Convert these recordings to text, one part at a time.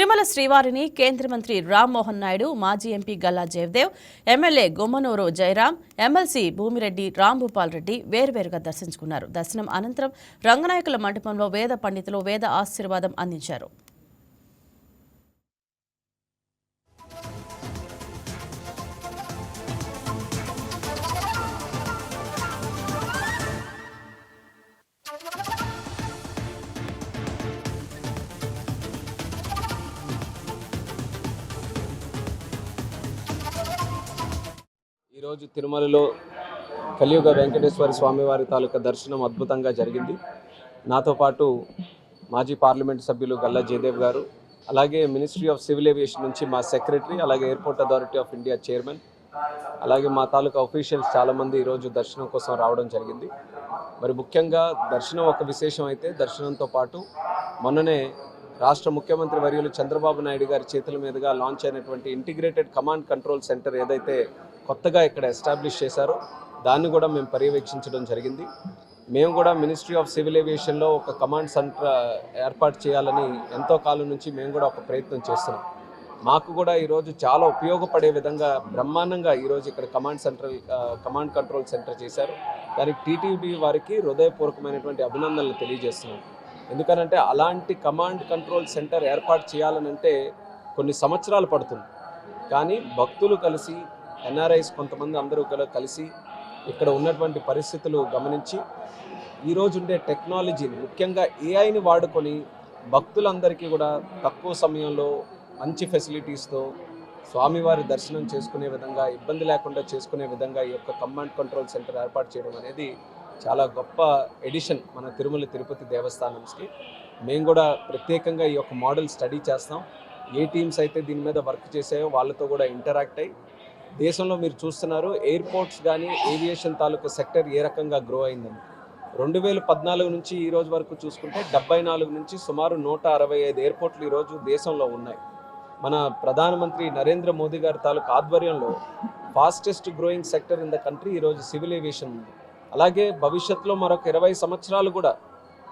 తిరుమల శ్రీవారిని కేంద్ర మంత్రి రామ్మోహన్ నాయుడు, మాజీ MP Galla Jayadev, MLA Gummanuru Jayaram, MLC Bhumireddy Rambhupal Reddy వేర్వేరుగా దర్శించుకున్నారు. దర్శనం అనంతరం రంగనాయకుల మండపంలో వేద పండితులు వేద ఆశీర్వాదం అందించారు. ఈరోజు తిరుమలలో కలియుగ వెంకటేశ్వర స్వామివారి తాలూకా దర్శనం అద్భుతంగా జరిగింది. నాతో పాటు మాజీ పార్లమెంట్ సభ్యులు గల్లా జయదేవ్ గారు, అలాగే మినిస్ట్రీ ఆఫ్ సివిల్ ఏవియేషన్ నుంచి మా సెక్రటరీ, అలాగే airport authority of India chairman, అలాగే మా తాలూకా అఫీషియల్స్ చాలామంది ఈరోజు దర్శనం కోసం రావడం జరిగింది. మరి ముఖ్యంగా దర్శనం ఒక విశేషం అయితే, దర్శనంతో పాటు మొన్ననే రాష్ట్ర ముఖ్యమంత్రి వర్యులు చంద్రబాబు నాయుడు గారి చేతుల మీదుగా లాంచ్ అయినటువంటి ఇంటిగ్రేటెడ్ కమాండ్ కంట్రోల్ సెంటర్ ఏదైతే కొత్తగా ఇక్కడ ఎస్టాబ్లిష్ చేశారో దాన్ని కూడా మేము పర్యవేక్షించడం జరిగింది. మేము కూడా మినిస్ట్రీ ఆఫ్ సివిల్ ఏవియేషన్లో ఒక కమాండ్ సెంటర్ ఏర్పాటు చేయాలని ఎంతో కాలం నుంచి మేము కూడా ఒక ప్రయత్నం చేస్తున్నాం. మాకు కూడా ఈరోజు చాలా ఉపయోగపడే విధంగా బ్రహ్మాండంగా ఈరోజు ఇక్కడ కమాండ్ కంట్రోల్ సెంటర్ చేశారు. దానికి టీటీడీ వారికి హృదయపూర్వకమైనటువంటి అభినందనలు తెలియజేస్తున్నాం. ఎందుకనంటే అలాంటి కమాండ్ కంట్రోల్ సెంటర్ ఏర్పాటు చేయాలనంటే కొన్ని సంవత్సరాలు పడుతుంది. కానీ భక్తులు కలిసి, ఎన్ఆర్ఐస్ కొంతమంది అందరూ కలిసి ఇక్కడ ఉన్నటువంటి పరిస్థితులు గమనించి ఈరోజు ఉండే టెక్నాలజీని, ముఖ్యంగా ఏఐని వాడుకొని భక్తులందరికీ కూడా తక్కువ సమయంలో మంచి ఫెసిలిటీస్తో స్వామివారి దర్శనం చేసుకునే విధంగా, ఇబ్బంది లేకుండా చేసుకునే విధంగా ఈ యొక్క కమాండ్ కంట్రోల్ సెంటర్ ఏర్పాటు చేయడం అనేది చాలా గొప్ప ఎడిషన్ మన తిరుమల తిరుపతి దేవస్థానంకి. మేము కూడా ప్రత్యేకంగా ఈ యొక్క మోడల్ స్టడీ చేస్తాం. ఏ టీమ్స్ అయితే దీని మీద వర్క్ చేసాయో వాళ్ళతో కూడా ఇంటరాక్ట్ అయ్యి, దేశంలో మీరు చూస్తున్నారు ఎయిర్పోర్ట్స్ కానీ ఏవియేషన్ తాలూకు సెక్టర్ ఏ రకంగా గ్రో అయిందని. 2014 నుంచి ఈ రోజు వరకు చూసుకుంటే 74 నుంచి సుమారు 165 ఎయిర్పోర్ట్లు ఈరోజు దేశంలో ఉన్నాయి. మన ప్రధానమంత్రి నరేంద్ర మోదీ గారి తాలూకు ఆధ్వర్యంలో fastest growing sector in the country ఈరోజు సివిల్ ఏవియేషన్ ఉంది. అలాగే భవిష్యత్తులో మరొక 20 సంవత్సరాలు కూడా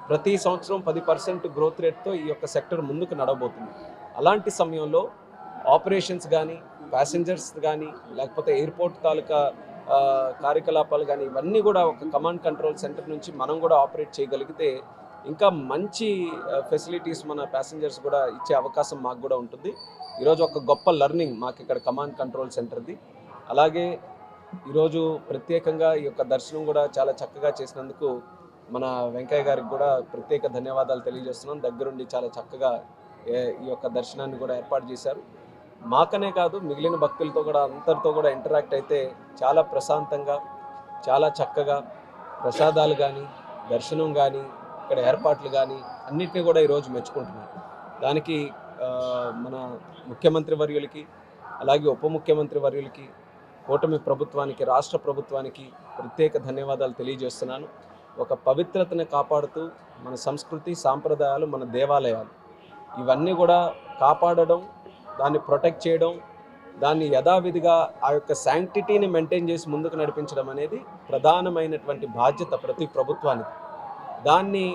ప్రతి సంవత్సరం 10% గ్రోత్ రేట్తో ఈ యొక్క సెక్టర్ ముందుకు నడవబోతుంది. అలాంటి సమయంలో ఆపరేషన్స్ కానీ, ప్యాసింజర్స్ కానీ, లేకపోతే ఎయిర్పోర్ట్ తాలూకా కార్యకలాపాలు కానీ, ఇవన్నీ కూడా ఒక కమాండ్ కంట్రోల్ సెంటర్ నుంచి మనం కూడా ఆపరేట్ చేయగలిగితే ఇంకా మంచి ఫెసిలిటీస్ మన ప్యాసింజర్స్ కూడా ఇచ్చే అవకాశం మాకు కూడా ఉంటుంది. ఈరోజు ఒక గొప్ప లెర్నింగ్ మాకు ఇక్కడ కమాండ్ కంట్రోల్ సెంటర్ది. అలాగే ఈరోజు ప్రత్యేకంగా ఈ యొక్క దర్శనం కూడా చాలా చక్కగా చేసినందుకు మన వెంకయ్య గారికి కూడా ప్రత్యేక ధన్యవాదాలు తెలియజేస్తున్నాం. దగ్గరుండి చాలా చక్కగా ఈ యొక్క దర్శనాన్ని కూడా ఏర్పాటు చేశారు. మాకనే కాదు, మిగిలిన భక్తులతో కూడా అందరితో కూడా ఇంటరాక్ట్ అయితే చాలా ప్రశాంతంగా, చాలా చక్కగా ప్రసాదాలు కానీ, దర్శనం కానీ, ఇక్కడ ఏర్పాట్లు కానీ అన్నిటినీ కూడా ఈరోజు మెచ్చుకుంటున్నారు. దానికి మన ముఖ్యమంత్రి వర్యులకి, అలాగే ఉప ముఖ్యమంత్రి వర్యులకి, కూటమి ప్రభుత్వానికి, రాష్ట్ర ప్రభుత్వానికి ప్రత్యేక ధన్యవాదాలు తెలియజేస్తున్నాను. ఒక పవిత్రతను కాపాడుతూ మన సంస్కృతి, సాంప్రదాయాలు, మన దేవాలయాలు ఇవన్నీ కూడా కాపాడడం, దాన్ని ప్రొటెక్ట్ చేయడం, దాన్ని యథావిధిగా ఆ యొక్క శాంక్టిటీని మెయింటైన్ చేసి ముందుకు నడిపించడం అనేది ప్రధానమైనటువంటి బాధ్యత ప్రతి ప్రభుత్వానికి. దాన్ని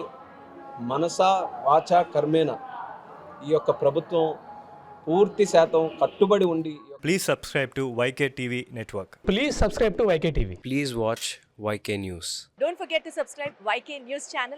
మనసా వాచా కర్మేణ ఈ యొక్క ప్రభుత్వం పూర్తి శాతం కట్టుబడి ఉండి. Please subscribe to YK TV Network. Please subscribe to YK TV. Please watch YK News. Don't forget to subscribe YK News channel.